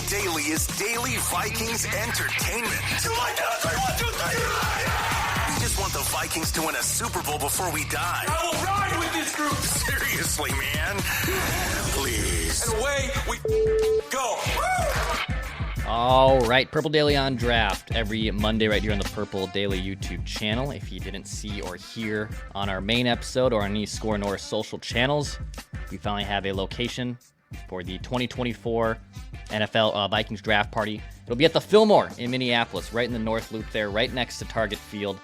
Daily is daily Vikings entertainment. You like that? 3, 1, 2, 3. We just want the Vikings to win a Super Bowl before we die. I will ride with this group. Seriously, man. Please. And away we go. All right, Purple Daily on Draft every Monday right here on the Purple Daily YouTube channel. If you didn't see or hear on our main episode or on any Score North social channels, we finally have a location for the 2024 NFL Vikings draft party. It'll be at the Fillmore in Minneapolis, right in the North Loop there, right next to Target Field.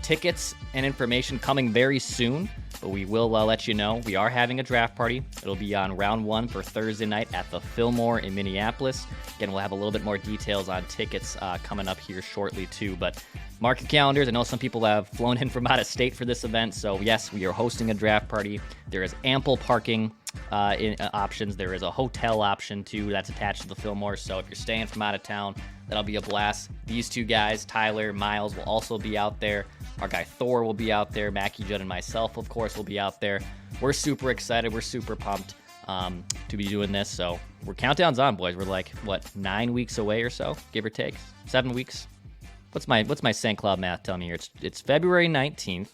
Tickets and information coming very soon, but we will let you know. We are having a draft party. It'll be on round 1 for Thursday night at the Fillmore in Minneapolis. Again, we'll have a little bit more details on tickets coming up here shortly too, but mark your calendars. I know some people have flown in from out of state for this event, so yes, we are hosting a draft party. There is ample parking options. There is a hotel option too that's attached to the Fillmore, so if you're staying from out of town, that'll be a blast. These two guys, Tyler, Miles, will also be out there. Our guy Thor will be out there. Mackie, Judd, and myself, of course, will be out there. We're super excited. We're super pumped to be doing this, so countdown's on, boys. We're like, 9 weeks away or so, give or take? 7 weeks? What's my St. Cloud math telling me here? It's February 19th.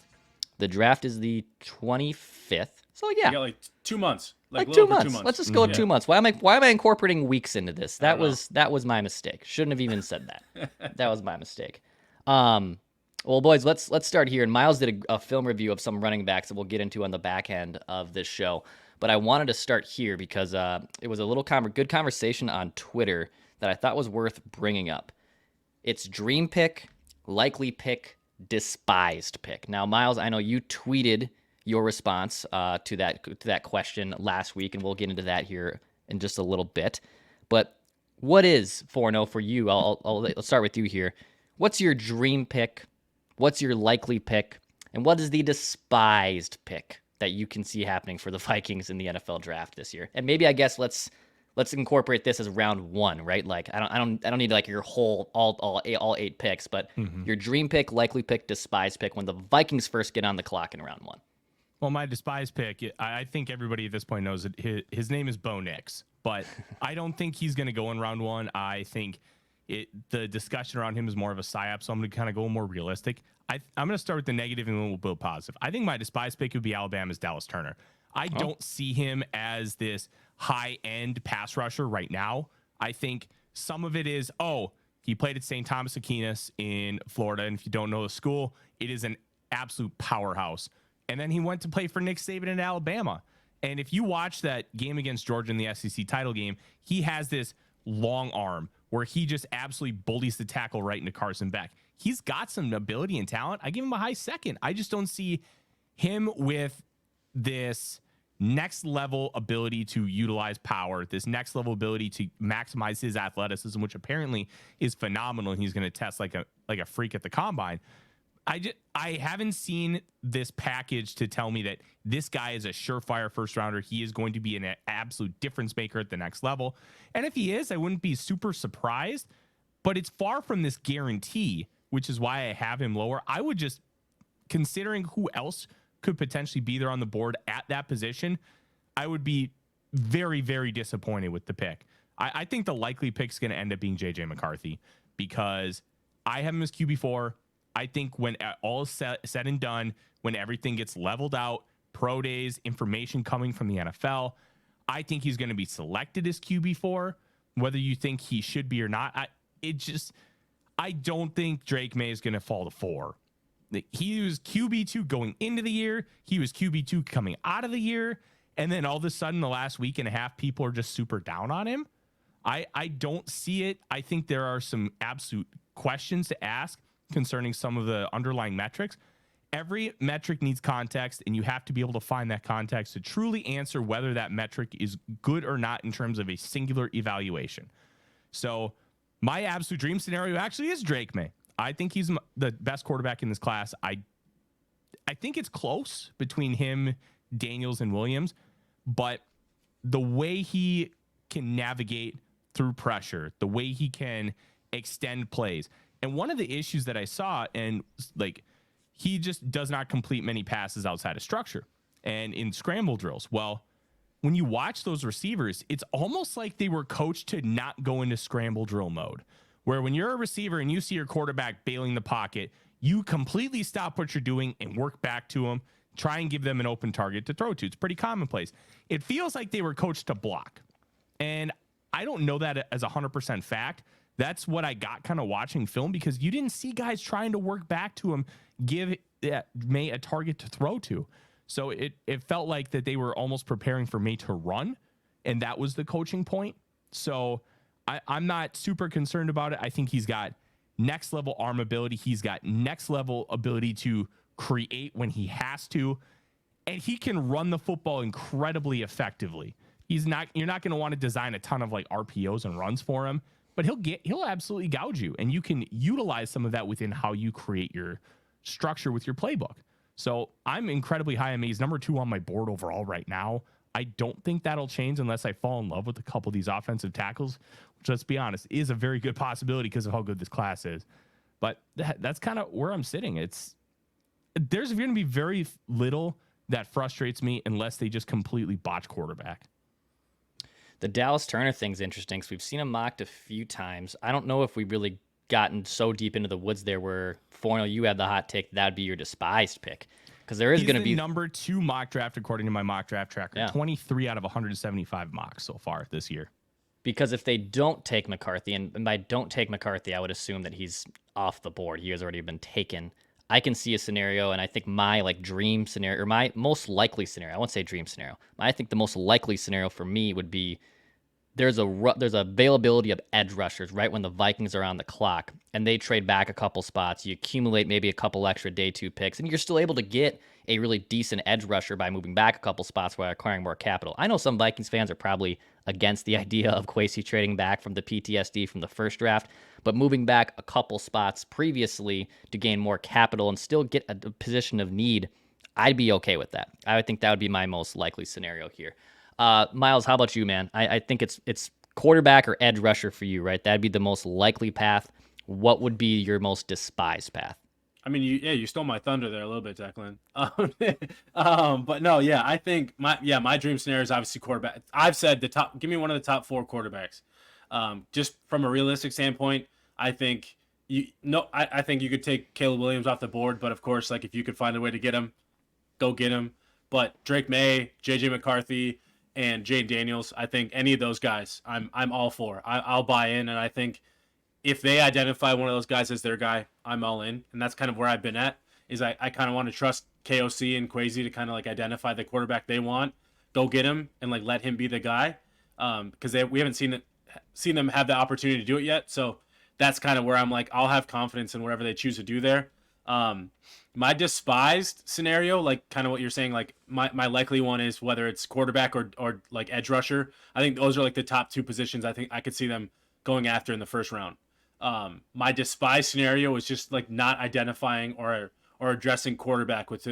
The draft is the 25th. So yeah, you got like 2 months. Like 2 months. Let's just go 2 months. Why am I incorporating weeks into this? That was my mistake. Shouldn't have even said that. That was my mistake. Well, boys, let's start here. And Miles did a film review of some running backs that we'll get into on the back end of this show. But I wanted to start here because it was a little good conversation on Twitter that I thought was worth bringing up. It's dream pick, likely pick, despised pick. Now, Miles, I know you tweeted your response to that question last week, and we'll get into that here in just a little bit. But what is 4-0 for you? I'll start with you here. What's your dream pick? What's your likely pick? And what is the despised pick that you can see happening for the Vikings in the NFL draft this year? And maybe I guess let's incorporate this as round 1, right? Like I don't need like your whole all 8 picks, but your dream pick, likely pick, despised pick when the Vikings first get on the clock in round 1. Well, my despised pick, I think everybody at this point knows that his name is Bo Nix, but I don't think he's going to go in round 1. I think the discussion around him is more of a psyop, so I'm going to kind of go more realistic. I'm going to start with the negative and then we'll build positive. I think my despised pick would be Alabama's Dallas Turner. I don't see him as this high-end pass rusher right now. I think some of it is, he played at St. Thomas Aquinas in Florida, and if you don't know the school, it is an absolute powerhouse. And then he went to play for Nick Saban in Alabama. And if you watch that game against Georgia in the SEC title game, he has this long arm where he just absolutely bullies the tackle right into Carson Beck. He's got some ability and talent. I give him a high second. I just don't see him with this next level ability to utilize power, this next level ability to maximize his athleticism, which apparently is phenomenal. And he's going to test like a freak at the combine. I haven't seen this package to tell me that this guy is a surefire first rounder. He is going to be an absolute difference maker at the next level. And if he is, I wouldn't be super surprised, but it's far from this guarantee, which is why I have him lower. I would just, considering who else could potentially be there on the board at that position, I would be very, very disappointed with the pick. I think the likely pick is going to end up being JJ McCarthy because I have him as QB4. I think when all is said and done, when everything gets leveled out, pro days, information coming from the NFL, I think he's going to be selected as QB4, whether you think he should be or not. I don't think Drake May is going to fall to 4. He was QB2 going into the year. He was QB2 coming out of the year. And then all of a sudden, the last week and a half, people are just super down on him. I don't see it. I think there are some absolute questions to ask concerning some of the underlying metrics. Every metric needs context, and you have to be able to find that context to truly answer whether that metric is good or not in terms of a singular evaluation. So my absolute dream scenario actually is Drake May. I think he's the best quarterback in this class. I think it's close between him, Daniels, and Williams, but the way he can navigate through pressure, the way he can extend plays, and one of the issues that I saw, and like, he just does not complete many passes outside of structure and in scramble drills. Well, when you watch those receivers, it's almost like they were coached to not go into scramble drill mode, where when you're a receiver and you see your quarterback bailing the pocket, you completely stop what you're doing and work back to him, try and give them an open target to throw to. It's pretty commonplace. It feels like they were coached to block. And I don't know that as 100% fact. That's what I got kind of watching film, because you didn't see guys trying to work back to him, give May a target to throw to. So it felt like that they were almost preparing for May to run, and that was the coaching point. So I'm not super concerned about it. I think he's got next level arm ability. He's got next level ability to create when he has to, and he can run the football incredibly effectively. You're not going to want to design a ton of like RPOs and runs for him, but he'll absolutely gouge you, and you can utilize some of that within how you create your structure with your playbook. So I'm incredibly high on me. He's number 2 on my board overall right now. I don't think that'll change unless I fall in love with a couple of these offensive tackles, which, let's be honest, is a very good possibility because of how good this class is. But that's kind of where I'm sitting. There's going to be very little that frustrates me unless they just completely botch quarterback. The Dallas Turner thing's interesting because we've seen him mocked a few times. I don't know if we've really gotten so deep into the woods there where, Forno, you had the hot take that'd be your despised pick, because there is going to be number 2 mock draft according to my mock draft tracker. Yeah. 23 out of 175 mocks so far this year. Because if they don't take McCarthy, and by don't take McCarthy, I would assume that he's off the board. He has already been taken. I can see a scenario, and I think my dream scenario, or my most likely scenario, I won't say dream scenario, I think the most likely scenario for me would be there's availability of edge rushers right when the Vikings are on the clock, and they trade back a couple spots. You accumulate maybe a couple extra day 2 picks, and you're still able to get a really decent edge rusher by moving back a couple spots while acquiring more capital. I know some Vikings fans are probably against the idea of Kwesi trading back from the PTSD from the first draft, but moving back a couple spots previously to gain more capital and still get a position of need, I'd be okay with that. I would think that would be my most likely scenario here. Miles, how about you, man? I think it's quarterback or edge rusher for you, right? That'd be the most likely path. What would be your most despised path? I mean, you stole my thunder there a little bit, Declan. But no, yeah, I think my dream scenario is obviously quarterback. I've said give me one of the top 4 quarterbacks. Just from a realistic standpoint, I think I think you could take Caleb Williams off the board, but of course, like if you could find a way to get him, go get him. But Drake May, JJ McCarthy, and Jane Daniels, I think any of those guys, I'm all for. I'll buy in, and I think if they identify one of those guys as their guy, I'm all in. And that's kind of where I've been at, is I kind of want to trust KOC and Kwesi to kind of like identify the quarterback they want, go get him, and like let him be the guy, because we haven't seen them have the opportunity to do it yet. So that's kind of where I'm like, I'll have confidence in whatever they choose to do there. My despised scenario, like kind of what you're saying, like my likely one is whether it's quarterback or like edge rusher. I think those are like the top 2 positions I think I could see them going after in the first round. My despised scenario is just like not identifying or addressing quarterback with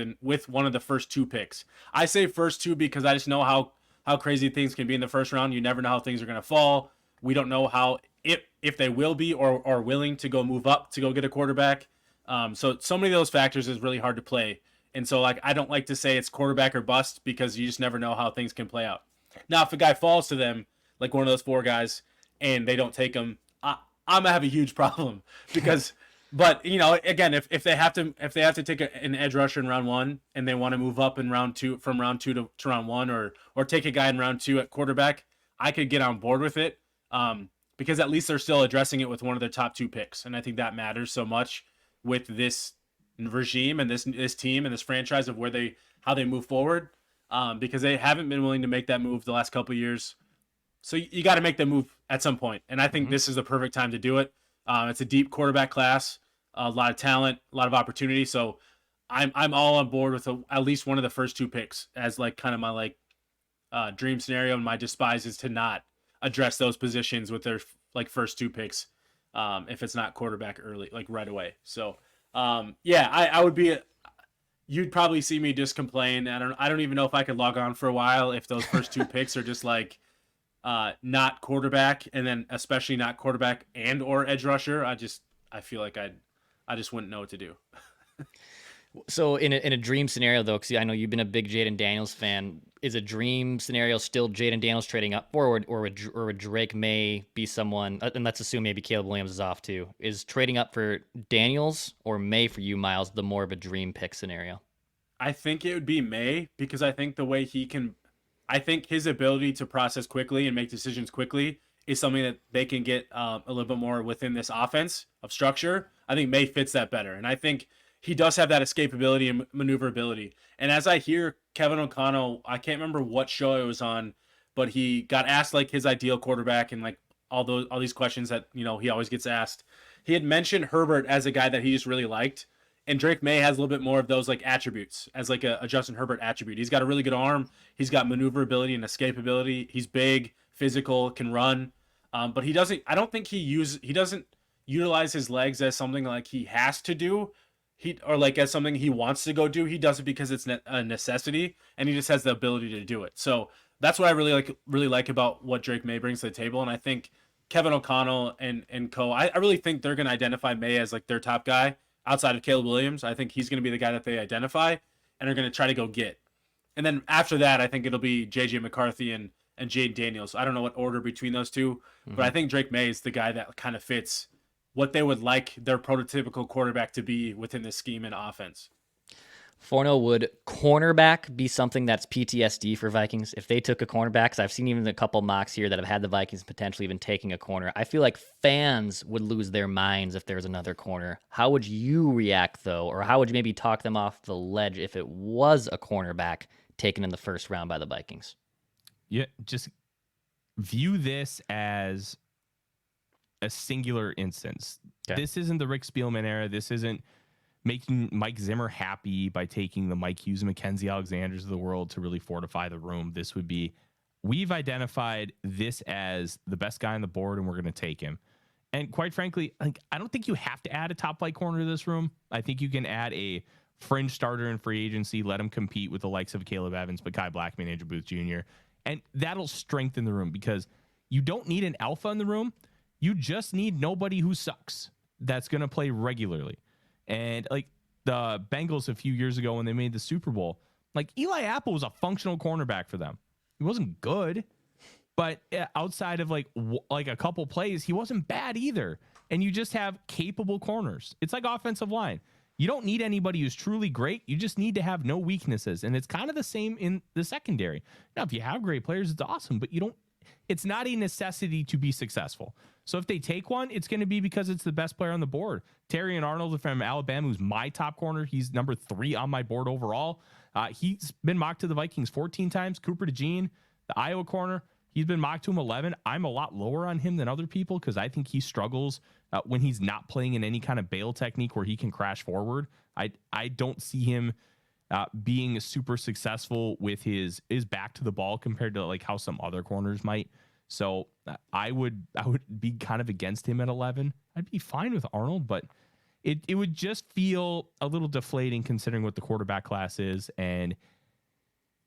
one of the first 2 picks. I say first 2 because I just know how crazy things can be in the first round. You never know how things are going to fall. We don't know how if they will be or willing to go move up to go get a quarterback. So many of those factors is really hard to play. And so like I don't like to say it's quarterback or bust because you just never know how things can play out. Now, if a guy falls to them, like one of those 4 guys, and they don't take him, I'm gonna have a huge problem because. But again, if they have to take an edge rusher in round 1 and they want to move up in round 2 from round 2 to round 1 or take a guy in round 2 at quarterback, I could get on board with it because at least they're still addressing it with one of their top 2 picks, and I think that matters so much with this regime and this team and this franchise of how they move forward, because they haven't been willing to make that move the last couple of years. So you got to make the move at some point, and I think this is the perfect time to do it. It's a deep quarterback class, a lot of talent, a lot of opportunity. So I'm all on board with at least one of the first 2 picks as like kind of my like dream scenario, and my despise is to not address those positions with their like first 2 picks. If it's not quarterback early, like right away. So, I would be, you'd probably see me just complain. I don't even know if I could log on for a while if those first 2 picks are just like, not quarterback, and then especially not quarterback and or edge rusher. I feel like I just wouldn't know what to do. So in a dream scenario, though, because I know you've been a big Jaden Daniels fan, is a dream scenario still Jaden Daniels trading up forward, or would Drake May be someone? And let's assume maybe Caleb Williams is off too. Is trading up for Daniels or May for you, Miles, the more of a dream pick scenario? I think it would be May because I think the way I think his ability to process quickly and make decisions quickly is something that they can get a little bit more within this offense of structure. I think May fits that better. And I think he does have that escapability and maneuverability. And as I hear Kevin O'Connell, I can't remember what show it was on, but he got asked like his ideal quarterback and like all these questions that, he always gets asked. He had mentioned Herbert as a guy that he just really liked. And Drake May has a little bit more of those like attributes as like a Justin Herbert attribute. He's got a really good arm. He's got maneuverability and escapability. He's big, physical, can run. But he doesn't. I don't think he doesn't utilize his legs as something like he has to do. Or like as something he wants to go do. He does it because it's a necessity, and he just has the ability to do it. So that's what I really like about what Drake May brings to the table. And I think Kevin O'Connell and co. I really think they're going to identify May as like their top guy outside of Caleb Williams. I think he's going to be the guy that they identify and are going to try to go get. And then after that, I think it'll be J.J. McCarthy and Jaden Daniels. I don't know what order between those two, but I think Drake May is the guy that kind of fits what they would like their prototypical quarterback to be within the scheme and offense. Forno, would cornerback be something that's PTSD for Vikings? If they took a cornerback, because I've seen even a couple mocks here that have had the Vikings potentially even taking a corner. I feel like fans would lose their minds if there's another corner. How would you react, though? Or how would you maybe talk them off the ledge if it was a cornerback taken in the first round by the Vikings? Yeah, just view this as a singular instance. Okay. This isn't the Rick Spielman era. This isn't making Mike Zimmer happy by taking the Mike Hughes and Mackenzie Alexanders of the world to really fortify the room. This would be, we've identified this as the best guy on the board and we're going to take him. And quite frankly, like, I don't think you have to add a top flight corner to this room. I think you can add a fringe starter in free agency, let him compete with the likes of Caleb Evans, Mekhi Blackman, Andrew Booth Jr. And that'll strengthen the room because you don't need an alpha in the room. You just need nobody who sucks that's going to play regularly. And like the Bengals a few years ago when they made the Super Bowl, like Eli Apple was a functional cornerback for them. He wasn't good, but outside of like a couple plays, he wasn't bad either. And you just have capable corners. It's like offensive line. You don't need anybody who's truly great. You just need to have no weaknesses. And it's kind of the same in the secondary. Now, if you have great players, it's awesome, but it's not a necessity to be successful. So if they take one, it's going to be because it's the best player on the board. Terrion Arnold from Alabama, who's my top corner. He's number 3 on my board overall. He's been mocked to the Vikings 14 times. Cooper DeJean, the Iowa corner, he's been mocked to him 11. I'm a lot lower on him than other people because I think he struggles when he's not playing in any kind of bail technique where he can crash forward. I don't see him being super successful with his back to the ball compared to like how some other corners might. So I would be kind of against him at 11. I'd be fine with Arnold, but it would just feel a little deflating considering what the quarterback class is. And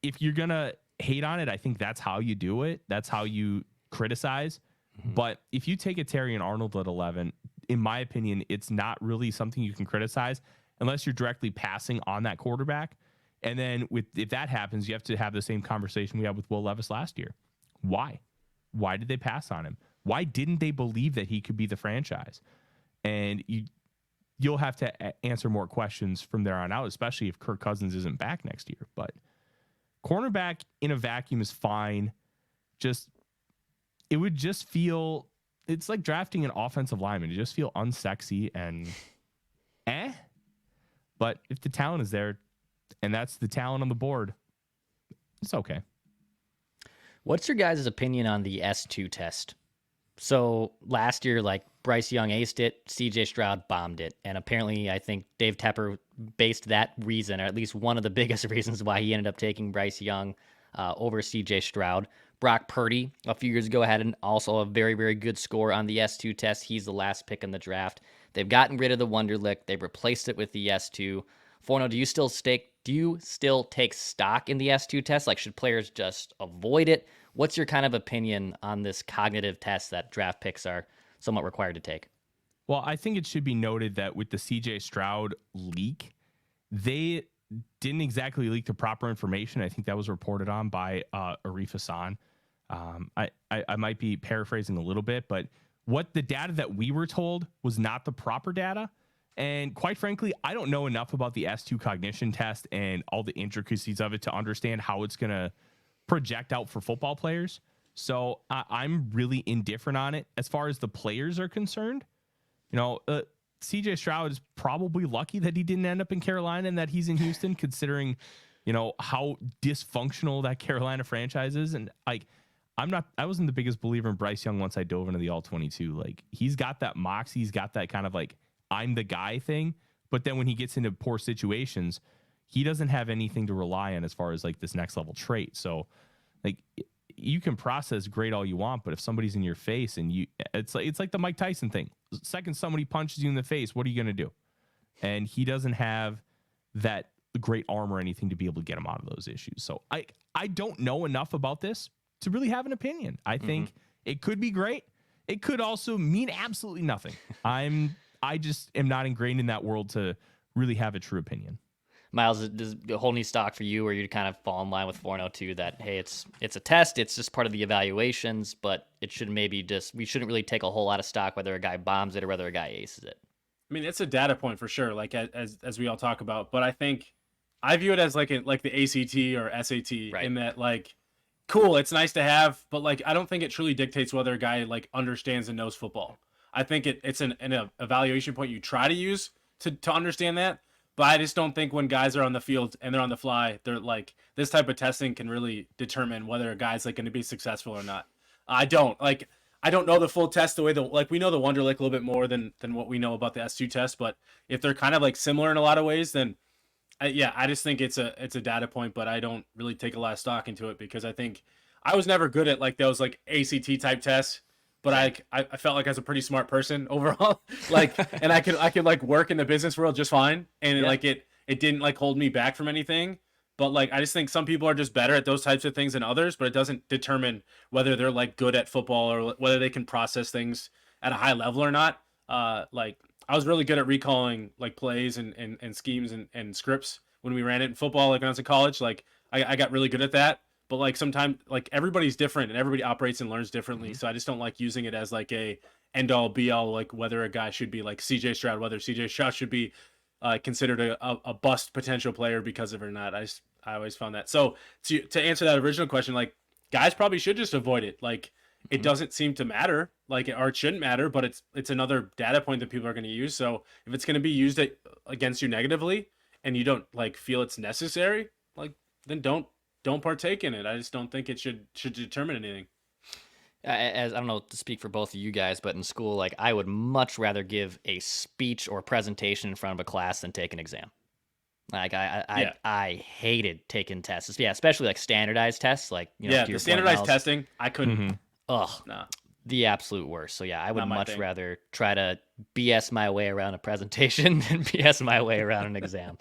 if you're going to hate on it, I think that's how you do it. That's how you criticize. Mm-hmm. But if you take a Terrion Arnold at 11, in my opinion, it's not really something you can criticize unless you're directly passing on that quarterback. And then if that happens, you have to have the same conversation we had with Will Levis last year. Why did they pass on him? Why didn't they believe that he could be the franchise? And you'll have to answer more questions from there on out, especially if Kirk Cousins isn't back next year. But cornerback in a vacuum is fine. It would just feel, it's like drafting an offensive lineman. You just feel unsexy and But if the talent is there, and that's the talent on the board, it's okay. What's your guys' opinion on the S2 test? So last year, like Bryce Young aced it, CJ Stroud bombed it. And apparently, I think Dave Tepper based that reason, or at least one of the biggest reasons why he ended up taking Bryce Young over CJ Stroud. Brock Purdy a few years ago had also a very, very good score on the S2 test. He's the last pick in the draft. They've gotten rid of the Wonderlic. They've replaced it with the S2. Forno, do you still take stock in the S2 test? Like, should players just avoid it? What's your kind of opinion on this cognitive test that draft picks are somewhat required to take? Well, I think it should be noted that with the CJ Stroud leak, they didn't exactly leak the proper information. I think that was reported on by Arif Hassan. I might be paraphrasing a little bit, but what the data that we were told was not the proper data. And quite frankly, I don't know enough about the S2 cognition test and all the intricacies of it to understand how it's going to project out for football players. So I'm really indifferent on it. As far as the players are concerned, CJ Stroud is probably lucky that he didn't end up in Carolina and that he's in Houston, considering, how dysfunctional that Carolina franchise is. And I wasn't the biggest believer in Bryce Young once I dove into the all 22. Like, he's got that moxie. He's got that kind of like, I'm the guy thing. But then when he gets into poor situations, he doesn't have anything to rely on as far as like this next level trait. So like, you can process great all you want, but if somebody's in your face and it's like the Mike Tyson thing. The second somebody punches you in the face, what are you going to do? And he doesn't have that great arm or anything to be able to get him out of those issues. So I don't know enough about this to really have an opinion. I think it could be great. It could also mean absolutely nothing. I just am not ingrained in that world to really have a true opinion. Miles, does the whole new stock for you, where you kind of fall in line with 402 that, hey, it's a test, it's just part of the evaluations, but it should we shouldn't really take a whole lot of stock whether a guy bombs it or whether a guy aces it? I mean, it's a data point for sure, like as we all talk about, but I think I view it as like the ACT or SAT, right, in that, like, cool, it's nice to have, but like I don't think it truly dictates whether a guy like understands and knows football. I think it's an evaluation point you try to use to understand that. But I just don't think when guys are on the field and they're on the fly, they're like, this type of testing can really determine whether a guy's like going to be successful or not. I don't know the full test the way we know the Wonderlic a little bit more than what we know about the S2 test. But if they're kind of like similar in a lot of ways, then I just think it's a data point, but I don't really take a lot of stock into it because I think I was never good at like those like ACT type tests. But I felt like I was a pretty smart person overall, like, and I could like work in the business world just fine, and like it didn't like hold me back from anything. But like I just think some people are just better at those types of things than others, but it doesn't determine whether they're like good at football or whether they can process things at a high level or not. Like I was really good at recalling like plays and schemes and scripts when we ran it in football, like when I was in college. Like I got really good at that. But like sometimes like everybody's different and everybody operates and learns differently. So I just don't like using it as like a end all be all, like whether a guy should be like CJ Stroud, whether CJ Stroud should be considered a bust potential player because of it or not. I always found that. So to answer that original question, like guys probably should just avoid it. Like it doesn't seem to matter, like, or it shouldn't matter, but it's another data point that people are going to use. So if it's going to be used against you negatively and you don't like feel it's necessary, like then don't partake in it. I just don't think it should determine anything. As I don't know to speak for both of you guys, but in school, like I would much rather give a speech or presentation in front of a class than take an exam. Like I hated taking tests. Yeah, especially like standardized tests. Like the standardized testing, I couldn't. Ugh, no, the absolute worst. So yeah, I would much rather try to BS my way around a presentation than BS my way around an exam.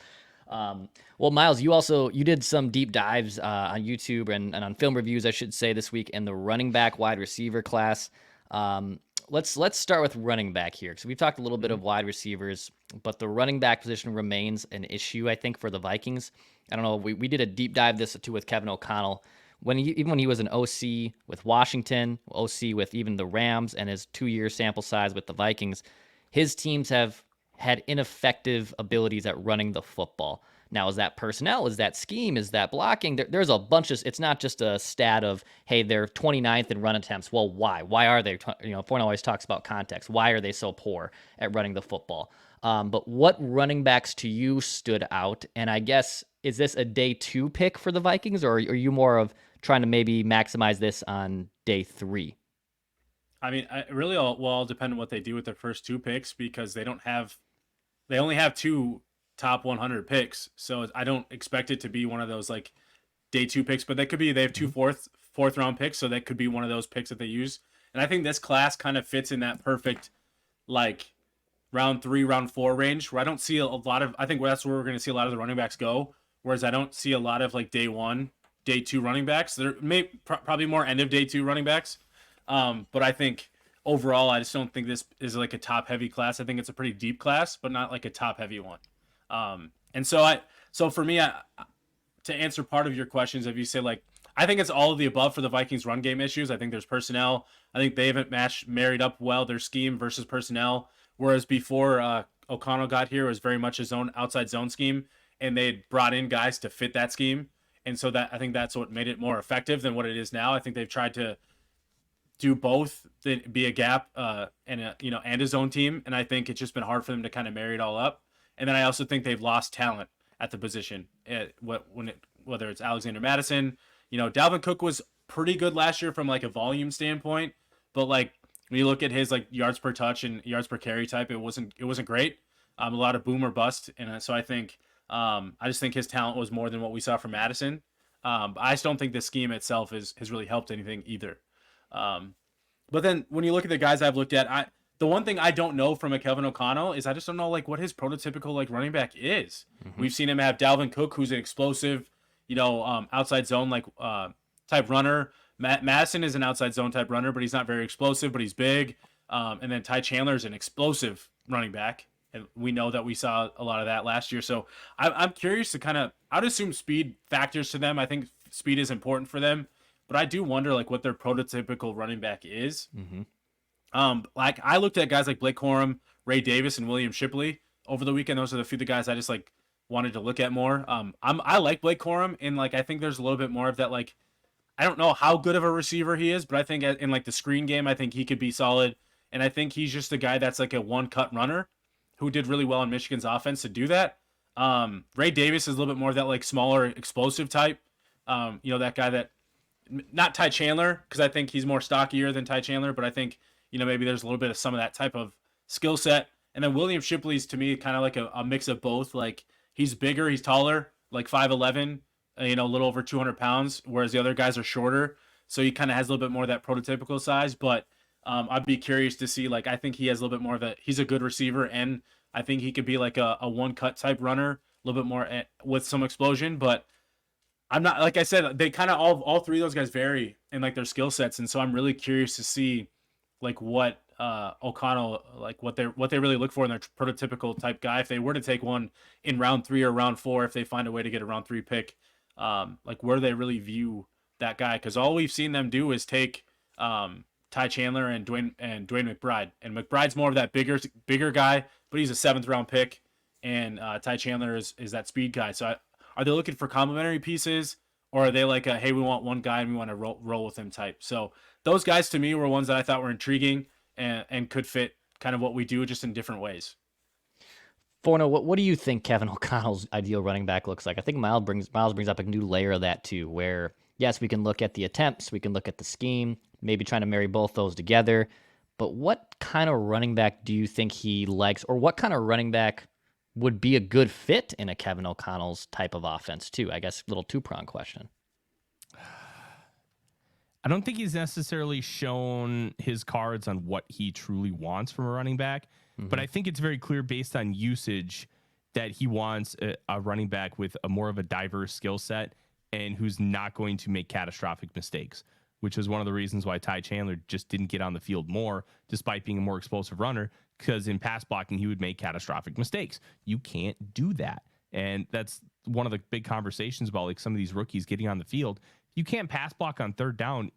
Well, Miles, you did some deep dives on YouTube and on film reviews, I should say, this week in the running back wide receiver class. Let's start with running back here, because we've talked a little bit of wide receivers, but the running back position remains an issue, I think, for the Vikings. I don't know. We did a deep dive this too with Kevin O'Connell even when he was an OC with Washington, OC with even the Rams, and his 2-year sample size with the Vikings. His teams have had ineffective abilities at running the football. Now, is that personnel? Is that scheme? Is that blocking? There's a bunch of, it's not just a stat of, hey, they're 29th in run attempts. Well, why? Why are they, Forno always talks about context. Why are they so poor at running the football? But what running backs to you stood out? And I guess, is this a day 2 pick for the Vikings, or are you more of trying to maybe maximize this on day 3? I mean, it really will all depend on what they do with their first 2 picks, because they only have 2 top 100 picks. So I don't expect it to be one of those like day 2 picks, but they have 2 fourth round picks. So that could be one of those picks that they use. And I think this class kind of fits in that perfect, like round 3, round 4 range, where I don't see a lot of, I think that's where we're going to see a lot of the running backs go. Whereas I don't see a lot of like day 1, day 2 running backs. There may probably more end of day 2 running backs. But I think overall, I just don't think this is like a top heavy class. I think it's a pretty deep class, but not like a top heavy one. And so for me, to answer part of your questions, if you say like, I think it's all of the above for the Vikings run game issues. I think there's personnel. I think they haven't married up well their scheme versus personnel. Whereas before O'Connell got here, it was very much his own outside zone scheme, and they brought in guys to fit that scheme. And so I think that's what made it more effective than what it is now. I think they've tried to do both, be a gap and a zone team, and I think it's just been hard for them to kind of marry it all up. And then I also think they've lost talent at the position. Whether it's Alexander Madison, Dalvin Cook was pretty good last year from like a volume standpoint, but like when you look at his like yards per touch and yards per carry type, it wasn't great. A lot of boom or bust, and so I think I just think his talent was more than what we saw from Madison. I just don't think the scheme itself has really helped anything either. But then when you look at the guys I've looked at, the one thing I don't know from a Kevin O'Connell is I just don't know like what his prototypical like running back is. Mm-hmm. We've seen him have Dalvin Cook, who's an explosive, outside zone like type runner. Madison is an outside zone type runner, but he's not very explosive, but he's big. And then Ty Chandler is an explosive running back, and we know that we saw a lot of that last year. So I'm curious to I'd assume speed factors to them. I think speed is important for them. But I do wonder like what their prototypical running back is. Mm-hmm. Like I looked at guys like Blake Corum, Ray Davis, and William Shipley over the weekend. Those are the few of the guys I just like wanted to look at more. I like Blake Corum, and like I think there's a little bit more of that. Like I don't know how good of a receiver he is, but I think in like the screen game, I think he could be solid. And I think he's just a guy that's like a one-cut runner who did really well in Michigan's offense to do that. Ray Davis is a little bit more of that like smaller, explosive type. That guy that. Not Ty Chandler, because I think he's more stockier than Ty Chandler, but I think, maybe there's a little bit of some of that type of skill set. And then William Shipley's, to me, kind of like a mix of both. Like, he's bigger, he's taller, like 5'11", a little over 200 pounds, whereas the other guys are shorter. So he kind of has a little bit more of that prototypical size. But I'd be curious to see, like, I think he has a little bit more of he's a good receiver, and I think he could be like a one-cut type runner, a little bit more with some explosion, but I'm not, like I said, they kind of all three of those guys vary in like their skill sets, and so I'm really curious to see like what O'Connell, like what they really look for in their prototypical type guy. If they were to take one in round 3 or round 4, if they find a way to get a round 3 pick, like where they really view that guy, because all we've seen them do is take Ty Chandler and Dwayne McBride, and McBride's more of that bigger guy, but he's a 7th round pick, and Ty Chandler is that speed guy. So are they looking for complementary pieces, or are they like hey, we want one guy and we want to roll with him type? So those guys to me were ones that I thought were intriguing and could fit kind of what we do, just in different ways. Forno, what do you think Kevin O'Connell's ideal running back looks like? I think Miles brings up a new layer of that too, where yes, we can look at the attempts, we can look at the scheme, maybe trying to marry both those together. But what kind of running back do you think he likes, or what kind of running back would be a good fit in a Kevin O'Connell's type of offense too? I guess a little two-pronged question. I don't think he's necessarily shown his cards on what he truly wants from a running back, but I think it's very clear based on usage that he wants a running back with a more of a diverse skill set and who's not going to make catastrophic mistakes, which was one of the reasons why Ty Chandler just didn't get on the field more, despite being a more explosive runner, because in pass blocking, he would make catastrophic mistakes. You can't do that. And that's one of the big conversations about like some of these rookies getting on the field. You can't pass block on 3rd down.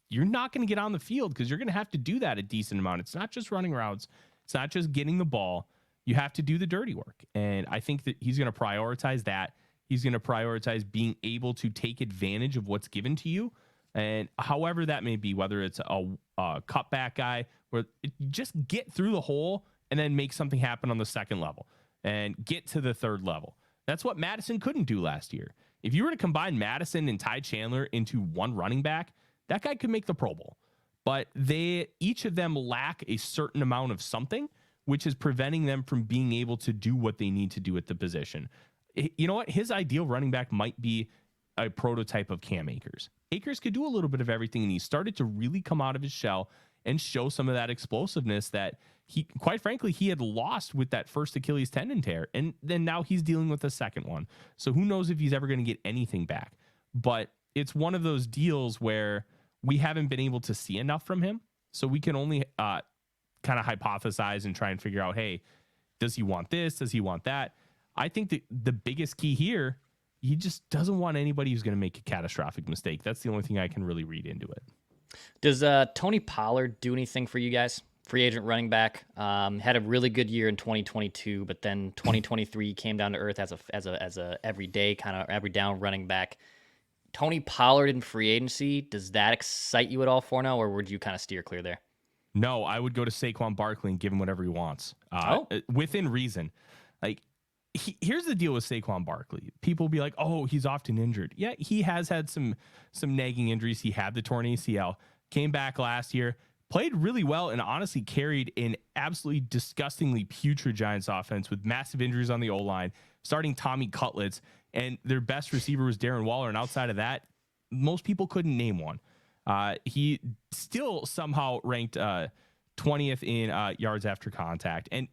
You're not going to get on the field because you're going to have to do that a decent amount. It's not just running routes. It's not just getting the ball. You have to do the dirty work. And I think that he's going to prioritize that. He's going to prioritize being able to take advantage of what's given to you. And however that may be, whether it's a cutback guy, where just get through the hole and then make something happen on the 2nd level and get to the 3rd level. That's what Madison couldn't do last year. If you were to combine Madison and Ty Chandler into one running back, that guy could make the Pro Bowl. But each of them lack a certain amount of something, which is preventing them from being able to do what they need to do at the position. You know what? His ideal running back might be a prototype of Cam Akers. Akers could do a little bit of everything, and he started to really come out of his shell and show some of that explosiveness that he, quite frankly, he had lost with that first Achilles tendon tear. And then now he's dealing with a second one. So who knows if he's ever going to get anything back. But it's one of those deals where we haven't been able to see enough from him. So we can only kind of hypothesize and try and figure out, hey, does he want this? Does he want that? I think that the biggest key here, he just doesn't want anybody who's going to make a catastrophic mistake. That's the only thing I can really read into it. Does Tony Pollard do anything for you guys? Free agent running back, had a really good year in 2022, but then 2023 came down to earth as a everyday kind of every down running back. Tony Pollard in free agency, does that excite you at all for now, or would you kind of steer clear there? No, I would go to Saquon Barkley and give him whatever he wants, within reason. Like, here's the deal with Saquon Barkley. People be like, "Oh, he's often injured." Yeah, he has had some nagging injuries. He had the torn ACL, came back last year, played really well, and honestly carried an absolutely disgustingly putrid Giants offense with massive injuries on the O-line, starting Tommy Cutlets, and their best receiver was Darren Waller. And outside of that, most people couldn't name one. He still somehow ranked 20th in yards after contact, and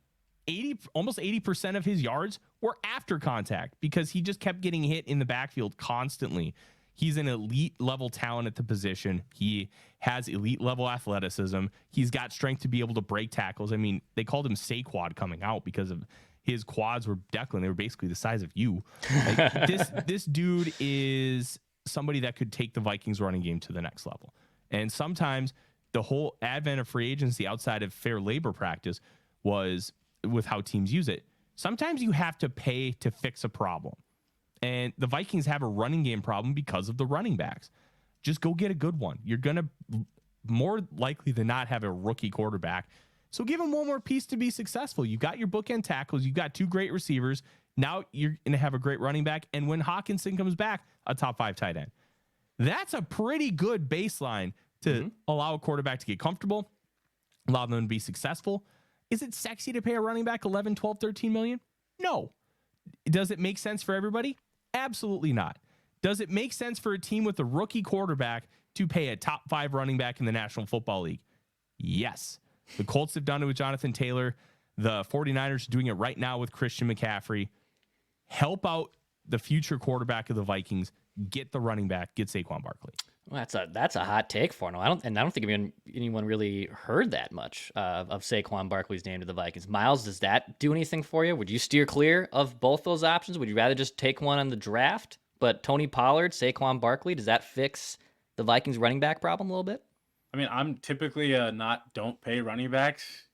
almost 80% of his yards were after contact because he just kept getting hit in the backfield constantly. He's an elite level talent at the position. He has elite level athleticism. He's got strength to be able to break tackles. I mean, they called him Saquad coming out because of his quads were Declan. They were basically the size of you. Like, this dude is somebody that could take the Vikings running game to the next level. And sometimes the whole advent of free agency outside of fair labor practice was with how teams use it. Sometimes you have to pay to fix a problem. And the Vikings have a running game problem because of the running backs. Just go get a good one. You're going to more likely than not have a rookie quarterback. So give him one more piece to be successful. You've got your bookend tackles. You've got two great receivers. Now you're going to have a great running back. And when Hawkinson comes back, a top 5 tight end. That's a pretty good baseline to allow a quarterback to get comfortable, allow them to be successful. Is it sexy to pay a running back 11, 12, 13 million? No. Does it make sense for everybody? Absolutely not. Does it make sense for a team with a rookie quarterback to pay a top 5 running back in the National Football League? Yes. The Colts have done it with Jonathan Taylor. The 49ers are doing it right now with Christian McCaffrey. Help out the future quarterback of the Vikings. Get the running back. Get Saquon Barkley. Well, that's a hot take for now. I don't think anyone really heard that much of Saquon Barkley's name to the Vikings. Miles, does that do anything for you? Would you steer clear of both those options? Would you rather just take one on the draft? But Tony Pollard, Saquon Barkley, does that fix the Vikings running back problem a little bit? I mean, I'm typically don't pay running backs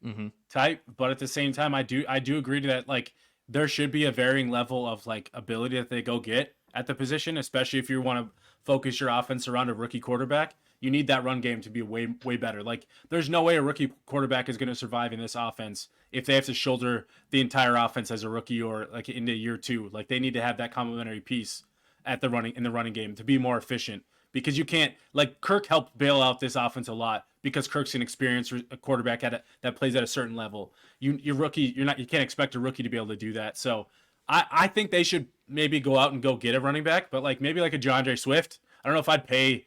type, but at the same time, I do agree to that. Like, there should be a varying level of like ability that they go get at the position, especially if you want to focus your offense around a rookie quarterback. You need that run game to be way better. Like, there's no way a rookie quarterback is going to survive in this offense if they have to shoulder the entire offense as a rookie or like into year 2. Like, they need to have that complementary piece in the running game to be more efficient. Because you can't, like, Kirk helped bail out this offense a lot because Kirk's an experienced quarterback that plays at a certain level. You can't expect a rookie to be able to do that. So I think they should maybe go out and go get a running back, but like maybe like a DeAndre Swift. I don't know if I'd pay,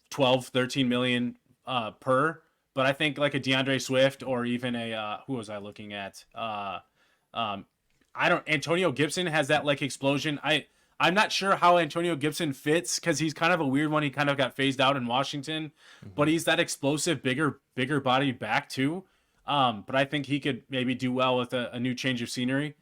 12, 13 million per, but I think like a DeAndre Swift or even who was I looking at? Antonio Gibson has that like explosion. I'm not sure how Antonio Gibson fits because he's kind of a weird one. He kind of got phased out in Washington, but he's that explosive, bigger body back too. But I think he could maybe do well with a new change of scenery.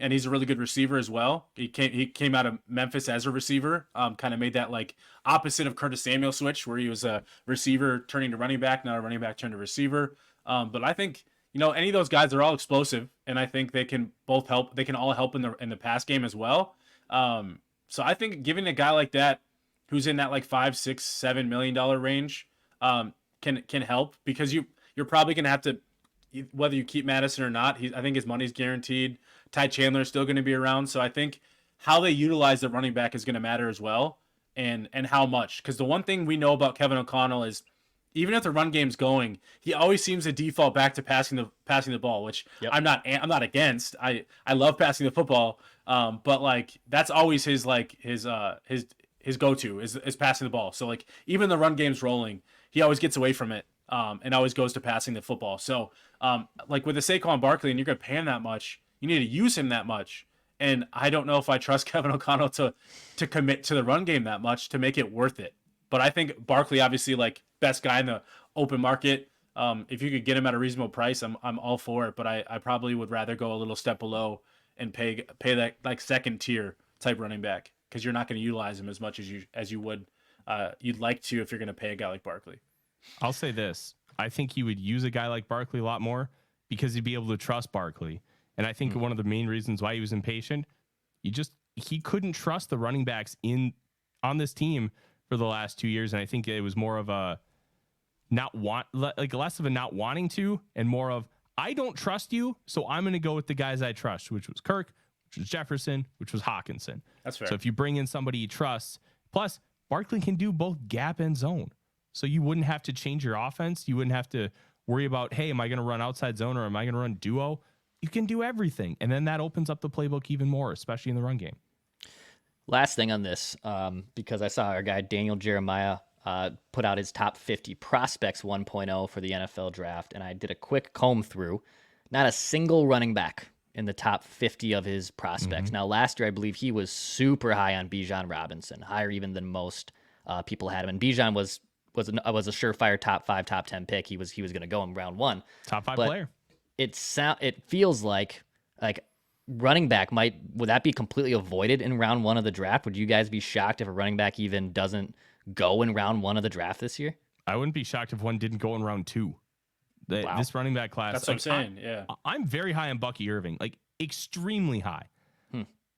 And he's a really good receiver as well. He came out of Memphis as a receiver, kind of made that like opposite of Curtis Samuel switch where he was a receiver turning to running back, not a running back turning to receiver. But I think, any of those guys are all explosive, and I think they can both help. They can all help in the pass game as well. So I think giving a guy like that, who's in that like $5, $6, $7 million range, can help because you're probably gonna have to, whether you keep Madison or not. I think his money's guaranteed. Ty Chandler is still going to be around, so I think how they utilize the running back is going to matter as well, and how much. Because the one thing we know about Kevin O'Connell is, even if the run game's going, he always seems to default back to passing the ball, which I'm not against. I love passing the football, but like that's always his go-to is passing the ball. So like even the run game's rolling, he always gets away from it, and always goes to passing the football. So like with the Saquon Barkley, and you're going to pay him that much, you need to use him that much. And I don't know if I trust Kevin O'Connell to commit to the run game that much to make it worth it. But I think Barkley, obviously, like best guy in the open market. If you could get him at a reasonable price, I'm all for it. But I probably would rather go a little step below and pay that like second tier type running back because you're not going to utilize him as much as you would you'd like to if you're going to pay a guy like Barkley. I'll say this. I think he would use a guy like Barkley a lot more because he'd be able to trust Barkley. And I think one of the main reasons why he was impatient, he couldn't trust the running backs on this team for the last 2 years. And I think it was more of a less of a not wanting to and more of, I don't trust you, so I'm going to go with the guys I trust, which was Kirk, which was Jefferson, which was Hawkinson. That's fair. So if you bring in somebody you trust, plus Barkley can do both gap and zone. So you wouldn't have to change your offense. You wouldn't have to worry about, hey, am I going to run outside zone or am I going to run duo? You can do everything. And then that opens up the playbook even more, especially in the run game. Last thing on this, because I saw our guy Daniel Jeremiah put out his top 50 prospects 1.0 for the NFL draft, and I did a quick comb through. Not a single running back in the top 50 of his prospects. Now, last year, I believe he was super high on Bijan Robinson, higher even than most people had him. And Bijan was a surefire top 5, top 10 pick. He was going to go in round 1. Top 5 but player. It feels like running back would that be completely avoided in round 1 of the draft? Would you guys be shocked if a running back even doesn't go in round 1 of the draft this year? I wouldn't be shocked if one didn't go in round 2. This running back class. That's what I'm saying. Yeah. I'm very high on Bucky Irving, like extremely high.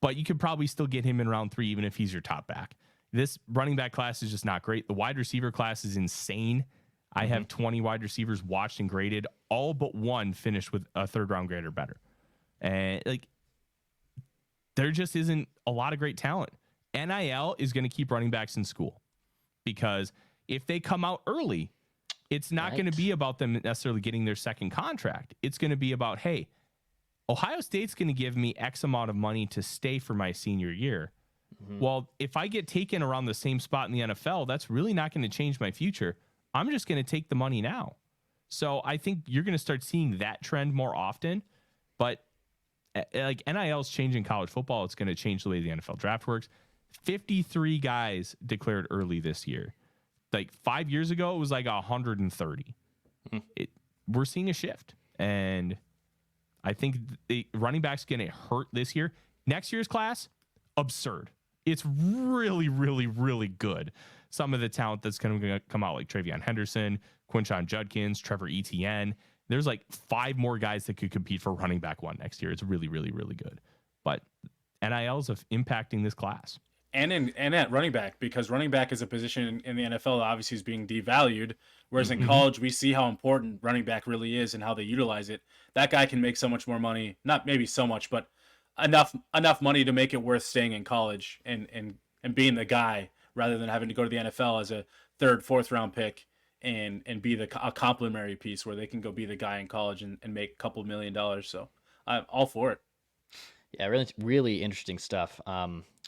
But you could probably still get him in round 3, even if he's your top back. This running back class is just not great. The wide receiver class is insane. I have 20 wide receivers watched and graded. All but one finished with a 3rd round grade or better. And there just isn't a lot of great talent. NIL is going to keep running backs in school because if they come out early, it's not going to be about them necessarily getting their second contract. It's going to be about, hey, Ohio State's going to give me X amount of money to stay for my senior year. Well, if I get taken around the same spot in the NFL, that's really not going to change my future. I'm just going to take the money now. So I think you're going to start seeing that trend more often. But like NIL is changing college football. It's going to change the way the NFL draft works. 53 guys declared early this year. Like 5 years ago, it was like 130. We're seeing a shift. And I think the running back's going to hurt this year. Next year's class, absurd. It's really, really, really good. Some of the talent that's going to come out, like Travion Henderson, Quinshon Judkins, Trevor Etienne. There's like 5 more guys that could compete for running back 1 next year. It's really, really, really good. But NILs are impacting this class. And at running back, because running back is a position in the NFL that obviously is being devalued, whereas in college we see how important running back really is and how they utilize it. That guy can make so much more money, not maybe so much, but enough money to make it worth staying in college and being the guy rather than having to go to the NFL as a 3rd, 4th round pick and be a complimentary piece where they can go be the guy in college and make a couple $1 million. So I'm all for it. Yeah, really, really interesting stuff.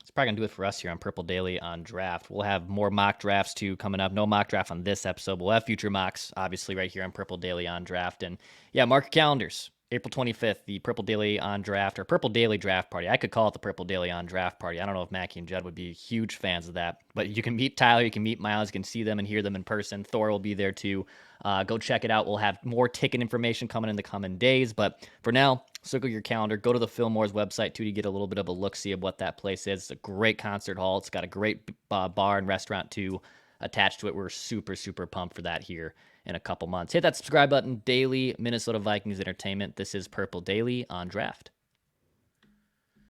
It's probably going to do it for us here on Purple Daily on Draft. We'll have more mock drafts, too, coming up. No mock draft on this episode, but we'll have future mocks, obviously, right here on Purple Daily on Draft. And, yeah, mark your calendars. April 25th, the Purple Daily on Draft, or Purple Daily Draft Party. I could call it the Purple Daily on Draft Party. I don't know if Mackie and Judd would be huge fans of that. But you can meet Tyler, you can meet Miles, you can see them and hear them in person. Thor will be there, too. Go check it out. We'll have more ticket information coming in the coming days. But for now, circle your calendar. Go to the Fillmore's website, too, to get a little bit of a look-see of what that place is. It's a great concert hall. It's got a great bar and restaurant, too, attached to it. We're super, super pumped for that here in a couple months. Hit that subscribe button. Daily Minnesota Vikings entertainment. This is Purple Daily on Draft.